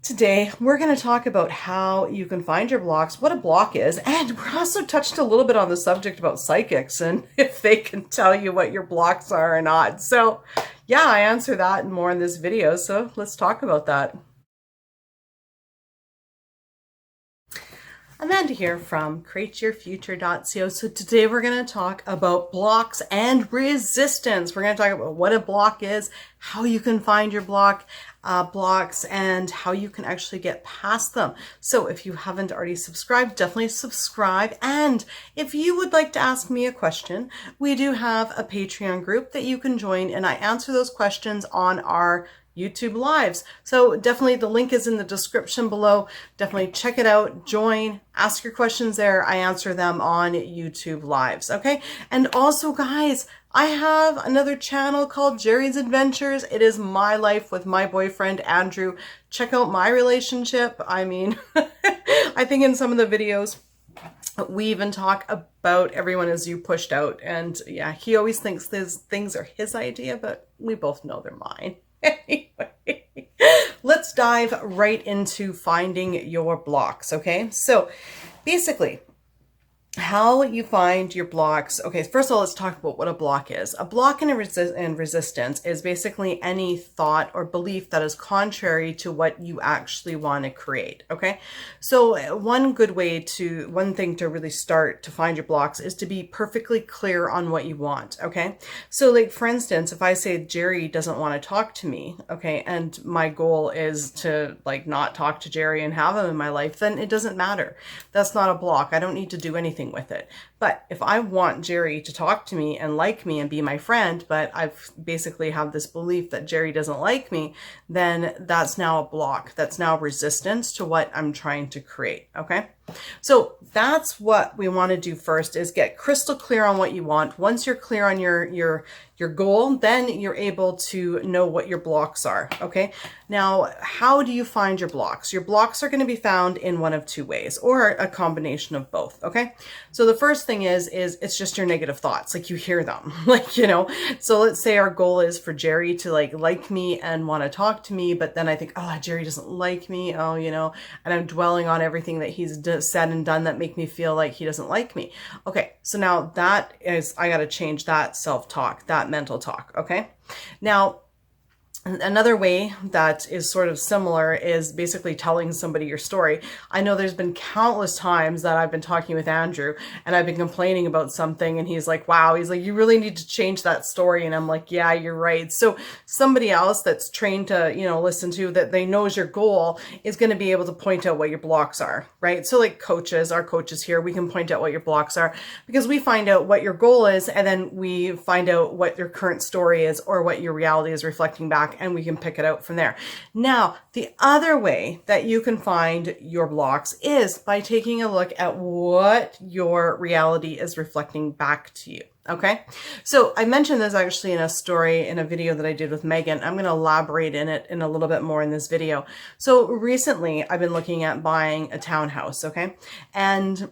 Today, we're going to talk about how you can find your blocks, what a block is, and we're also touched a little bit on the subject about psychics and if they can tell you what your blocks are or not. So yeah, I answer that and more in this video. So let's talk about that. Amanda here from createyourfuture.co. So today we're going to talk about blocks and resistance. We're going to talk about what a block is, how you can find your blocks, and how you can actually get past them. So if you haven't already subscribed, definitely subscribe. And if you would like to ask me a question, we do have a Patreon group that you can join, and I answer those questions on our YouTube lives. So definitely the link is in the description below. Definitely check it out, join, ask your questions there. I answer them on YouTube lives. Okay. And also guys, I have another channel called Jerry's Adventures. It is my life with my boyfriend, Andrew. Check out my relationship. I mean, I think in some of the videos, we even talk about everyone as you pushed out. And yeah, he always thinks these things are his idea, but we both know they're mine. Anyway, let's dive right into finding your blocks. Okay, so basically how you find your blocks. Okay, first of all, let's talk about what a block is. A block and resistance is basically any thought or belief that is contrary to what you actually want to create. Okay, so one thing to really start to find your blocks is to be perfectly clear on what you want. Okay, so like for instance, if I say Jerry doesn't want to talk to me, okay, and my goal is to like not talk to Jerry and have him in my life, then it doesn't matter. That's not a block. I don't need to do anything with it. But if I want Jerry to talk to me and like me and be my friend, but I've basically have this belief that Jerry doesn't like me, then that's now a block. That's now resistance to what I'm trying to create. Okay. So that's what we want to do first, is get crystal clear on what you want. Once you're clear on your goal, then you're able to know what your blocks are. Okay. Now, how do you find your blocks? Your blocks are going to be found in one of two ways, or a combination of both. Okay. So the first thing is it's just your negative thoughts. Like you hear them, like, you know, so let's say our goal is for Jerry to like me and want to talk to me. But then I think, oh, Jerry doesn't like me. Oh, you know, and I'm dwelling on everything that he's said and done that make me feel like he doesn't like me. Okay. So now that is, I got to change that self-talk, that mental talk. Okay. Now, another way that is sort of similar is basically telling somebody your story. I know there's been countless times that I've been talking with Andrew and I've been complaining about something and he's like, wow, he's like, you really need to change that story. And I'm like, yeah, you're right. So somebody else that's trained to, you know, listen to that they knows your goal is going to be able to point out what your blocks are, right? So like coaches, our coaches here, we can point out what your blocks are because we find out what your goal is and then we find out what your current story is or what your reality is reflecting back, and we can pick it out from there. Now, the other way that you can find your blocks is by taking a look at what your reality is reflecting back to you. Okay. So I mentioned this actually in a story in a video that I did with Megan. I'm going to elaborate in it in a little bit more in this video. So recently I've been looking at buying a townhouse. Okay. And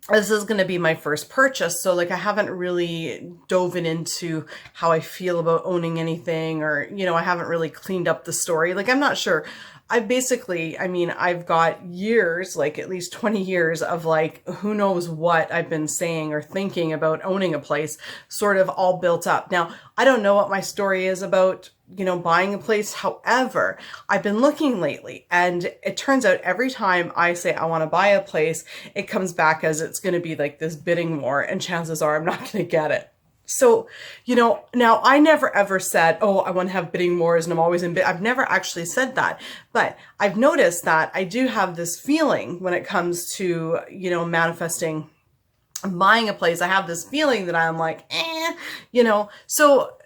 this is going to be my first purchase. So like I haven't really dove into how I feel about owning anything, or, you know, I haven't really cleaned up the story. Like I'm not sure. I've got years, like at least 20 years of like, who knows what I've been saying or thinking about owning a place sort of all built up. Now, I don't know what my story is about, you know, buying a place. However, I've been looking lately and it turns out every time I say I want to buy a place, it comes back as it's going to be like this bidding war, and chances are I'm not going to get it. So, you know, now I never ever said, oh, I want to have bidding wars and I'm always in bid. I've never actually said that, but I've noticed that I do have this feeling when it comes to, you know, manifesting buying a place. I have this feeling that I'm like, you know, so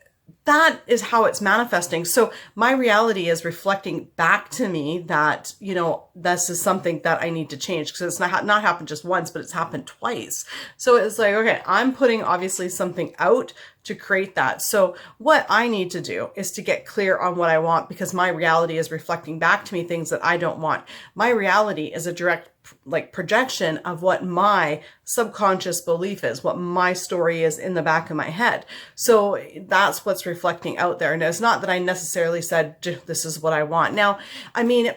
that is how it's manifesting. So my reality is reflecting back to me that, you know, this is something that I need to change, because it's not happened just once, but it's happened twice. So it's like, okay, I'm putting obviously something out to create that. So what I need to do is to get clear on what I want, because my reality is reflecting back to me things that I don't want. My reality is a direct like projection of what my subconscious belief is, what my story is in the back of my head. So that's what's reflecting out there. And it's not that I necessarily said, this is what I want. Now, I mean,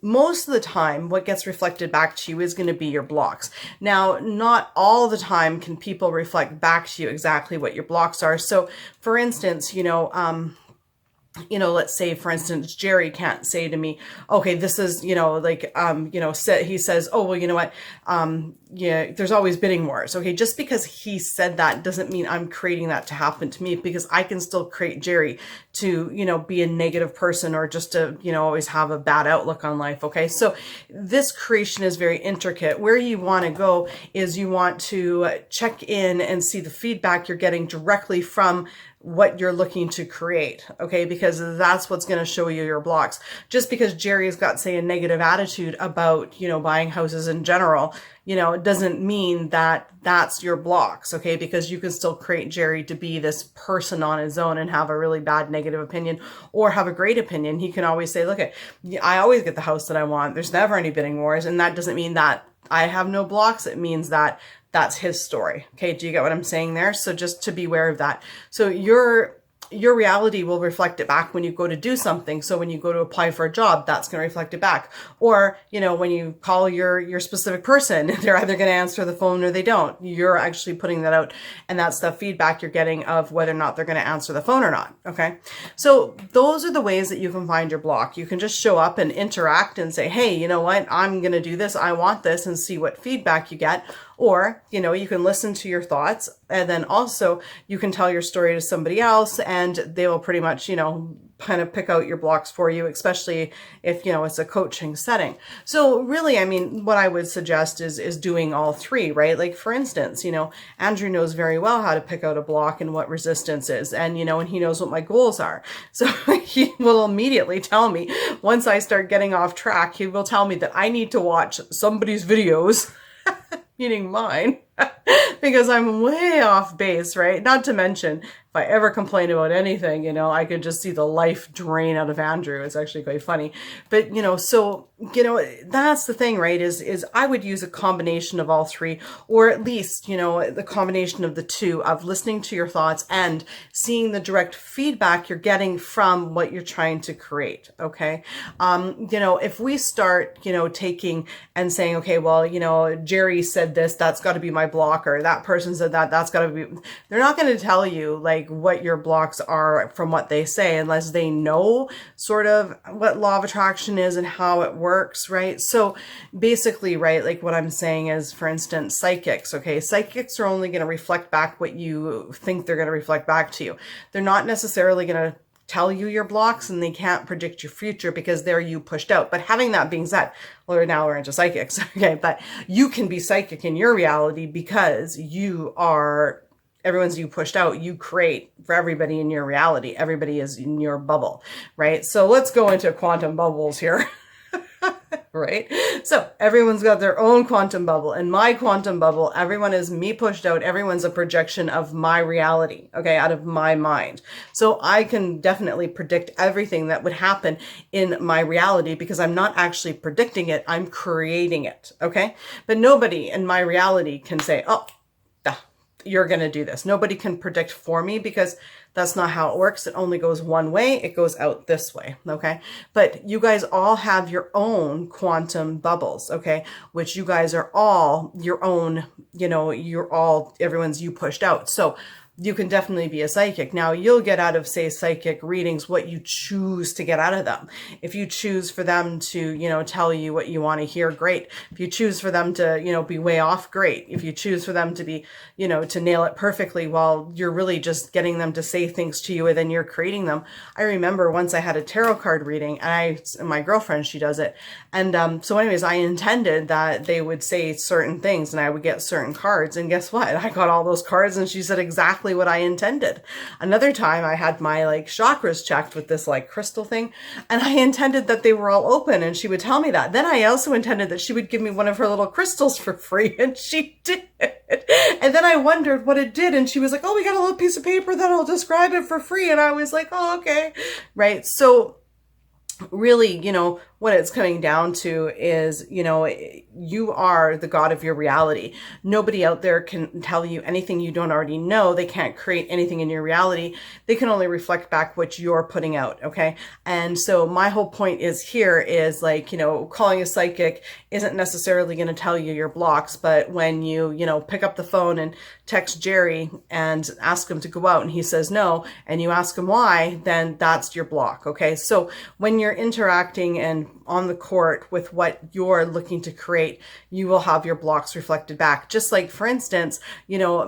most of the time, what gets reflected back to you is going to be your blocks. Now, not all the time can people reflect back to you exactly what your blocks are. So, for instance, let's say, for instance, Jerry can't say to me, okay, this is, he says, oh, well, you know what? Yeah, there's always bidding wars. Okay. Just because he said that doesn't mean I'm creating that to happen to me, because I can still create Jerry to, be a negative person or just to, always have a bad outlook on life. Okay. So this creation is very intricate. Where you want to go is you want to check in and see the feedback you're getting directly from what you're looking to create, okay? Because that's what's going to show you your blocks. Just because Jerry's got, say, a negative attitude about, buying houses in general, it doesn't mean that that's your blocks, okay? Because you can still create Jerry to be this person on his own and have a really bad negative opinion or have a great opinion. He can always say, look, I always get the house that I want. There's never any bidding wars. And that doesn't mean that I have no blocks. It means that that's his story. Okay. Do you get what I'm saying there? So just to be aware of that. So your reality will reflect it back when you go to do something. So when you go to apply for a job, that's going to reflect it back. Or, when you call your specific person, they're either going to answer the phone or they don't. You're actually putting that out. And that's the feedback you're getting of whether or not they're going to answer the phone or not. Okay. So those are the ways that you can find your block. You can just show up and interact and say, hey, you know what? I'm going to do this. I want this, and see what feedback you get. Or, you can listen to your thoughts, and then also you can tell your story to somebody else, and they will pretty much, kind of pick out your blocks for you, especially if, it's a coaching setting. So really, what I would suggest is doing all three, right? Like, for instance, Andrew knows very well how to pick out a block and what resistance is. And, and he knows what my goals are. So he will immediately tell me, once I start getting off track, he will tell me that I need to watch somebody's videos, meaning mine, because I'm way off base, right? Not to mention, if I ever complain about anything, I could just see the life drain out of Andrew. It's actually quite funny. But, so, that's the thing, right? Is I would use a combination of all three, or at least, the combination of the two, of listening to your thoughts and seeing the direct feedback you're getting from what you're trying to create. Okay. If we start, taking and saying, okay, well, Jerry said this, that's got to be my block, or that person said that, that's got to be, they're not going to tell you like what your blocks are from what they say, unless they know sort of what law of attraction is and how it works, right? So basically, right, like what I'm saying is, for instance, psychics, okay? Psychics are only going to reflect back what you think they're going to reflect back to you. They're not necessarily going to tell you your blocks, and they can't predict your future because they're you pushed out. But having that being said, well, now we're into psychics, okay? But you can be psychic in your reality because you are, everyone's you pushed out. You create for everybody in your reality. Everybody is in your bubble, right? So let's go into quantum bubbles here. Right? So everyone's got their own quantum bubble. In my quantum bubble, everyone is me pushed out. Everyone's a projection of my reality, okay, out of my mind. So I can definitely predict everything that would happen in my reality because I'm not actually predicting it. I'm creating it, okay? But nobody in my reality can say, oh, you're going to do this. Nobody can predict for me because that's not how it works. It only goes one way. It goes out this way. Okay. But you guys all have your own quantum bubbles. Okay. Which you guys are all your own, you're all, everyone's you pushed out. So you can definitely be a psychic. Now you'll get out of, say, psychic readings what you choose to get out of them. If you choose for them to, tell you what you want to hear, great. If you choose for them to, be way off, great. If you choose for them to be, to nail it perfectly, well, you're really just getting them to say things to you and then you're creating them. I remember once I had a tarot card reading and my girlfriend, she does it. And so anyways, I intended that they would say certain things and I would get certain cards. And guess what? I got all those cards and she said exactly what I intended. Another time I had my chakras checked with this crystal thing and I intended that they were all open and she would tell me that. Then I also intended that she would give me one of her little crystals for free and she did. And then I wondered what it did and she was like, oh, we got a little piece of paper that'll describe it for free. And I was like, oh, okay. Right. So really, you know, what it's coming down to is, you know, you are the God of your reality. Nobody out there can tell you anything you don't already know. They can't create anything in your reality. They can only reflect back what you're putting out. Okay. And so my whole point is here is like, you know, calling a psychic isn't necessarily going to tell you your blocks, but when you know, pick up the phone and text Jerry and ask him to go out and he says no, and you ask him why, then that's your block. Okay. So when you're interacting and on the court with what you're looking to create, you will have your blocks reflected back. Just like, for instance, you know,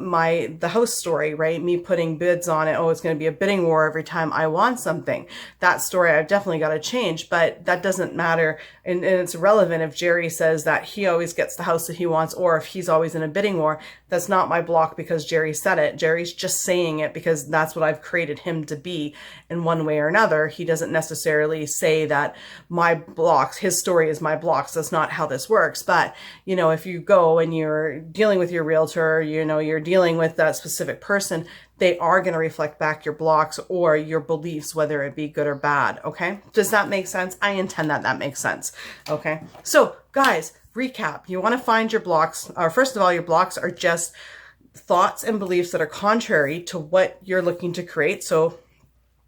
the house story, right? Me putting bids on it. Oh, it's going to be a bidding war every time I want something. That story I've definitely got to change, but that doesn't matter. And it's irrelevant if Jerry says that he always gets the house that he wants, or if he's always in a bidding war. That's not my block because Jerry said it. Jerry's just saying it because that's what I've created him to be in one way or another. He doesn't necessarily say that my blocks, his story is my blocks. That's not how this works. But, you know, if you go and you're dealing with your realtor, you know, you're dealing with that specific person, they are going to reflect back your blocks or your beliefs, whether it be good or bad. Okay. Does that make sense? I intend that that makes sense. Okay. So guys, recap. You want to find your blocks, or first of all, your blocks are just thoughts and beliefs that are contrary to what you're looking to create. So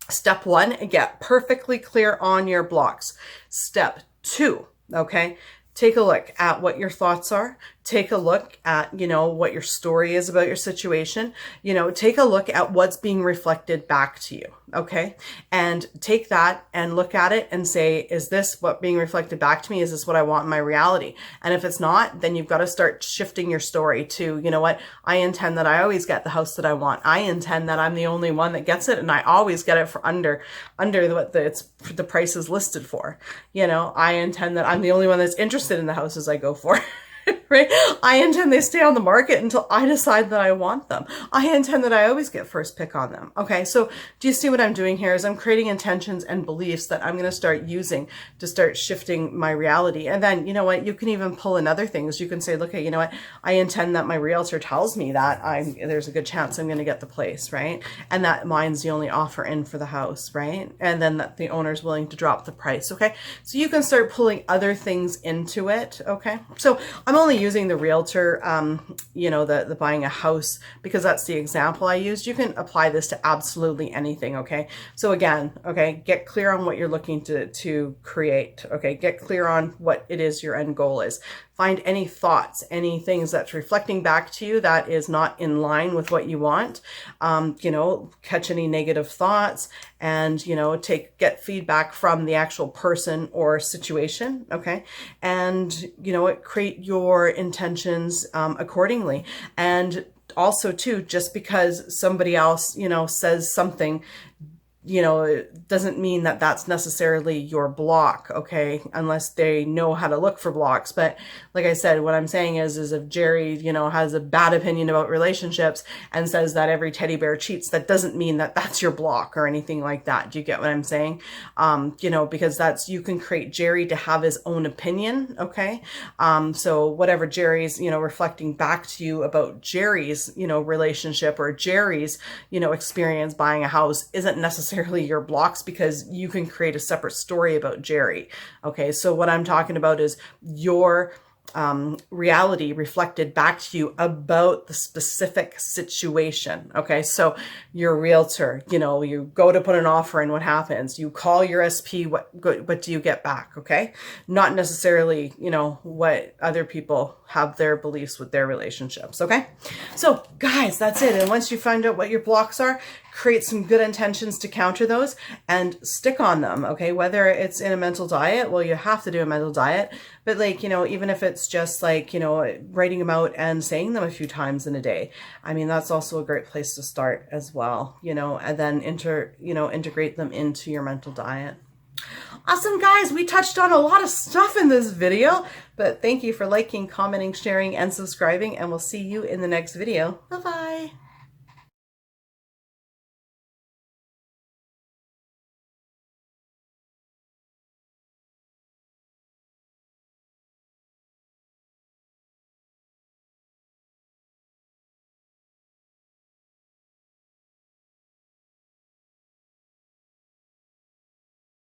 step one, get perfectly clear on your blocks. Step two, okay, take a look at what your thoughts are. Take a look at, you know, what your story is about your situation. You know, take a look at what's being reflected back to you. Okay. And take that and look at it and say, is this what being reflected back to me? Is this what I want in my reality? And if it's not, then you've got to start shifting your story to, you know what, I intend that I always get the house that I want. I intend that I'm the only one that gets it. And I always get it for under what the price is listed for. You know, I intend that I'm the only one that's interested in the houses I go for. Right? I intend they stay on the market until I decide that I want them. I intend that I always get first pick on them. Okay. So do you see what I'm doing here is I'm creating intentions and beliefs that I'm going to start using to start shifting my reality. And then, you know what, you can even pull in other things. You can say, look, you know what, I intend that my realtor tells me that there's a good chance I'm going to get the place. Right. And that mine's the only offer in for the house. Right. And then that the owner's willing to drop the price. Okay. So you can start pulling other things into it. Okay. So I'm only using the realtor, you know, the buying a house because that's the example I used. You can apply this to absolutely anything. Okay. So again, okay, get clear on what you're looking to create. Okay. Get clear on what it is your end goal is. Find any thoughts, any things that's reflecting back to you that is not in line with what you want. You know, catch any negative thoughts and, you know, get feedback from the actual person or situation. Okay. And, you know, create your intentions accordingly. And also too, just because somebody else, you know, says something, you know, it doesn't mean that that's necessarily your block, okay, unless they know how to look for blocks. But like I said, what I'm saying is if Jerry, you know, has a bad opinion about relationships and says that every teddy bear cheats, that doesn't mean that that's your block or anything like that. Do you get what I'm saying? You know, because you can create Jerry to have his own opinion, okay? So whatever Jerry's, you know, reflecting back to you about Jerry's, you know, relationship or Jerry's, you know, experience buying a house isn't necessarily your blocks because you can create a separate story about Jerry. Okay. So what I'm talking about is your reality reflected back to you about the specific situation. Okay. So your realtor, you know, you go to put an offer in, what happens? You call your SP, what do you get back? Okay. Not necessarily, you know, what other people have their beliefs with their relationships. Okay. So guys, that's it. And once you find out what your blocks are, create some good intentions to counter those and stick on them. Okay. Whether it's in a mental diet, well, you have to do a mental diet, but like, you know, even if it's just like, you know, writing them out and saying them a few times in a day, I mean, that's also a great place to start as well, you know, and then integrate them into your mental diet. Awesome, guys. We touched on a lot of stuff in this video, but thank you for liking, commenting, sharing, and subscribing, and we'll see you in the next video. Bye-bye.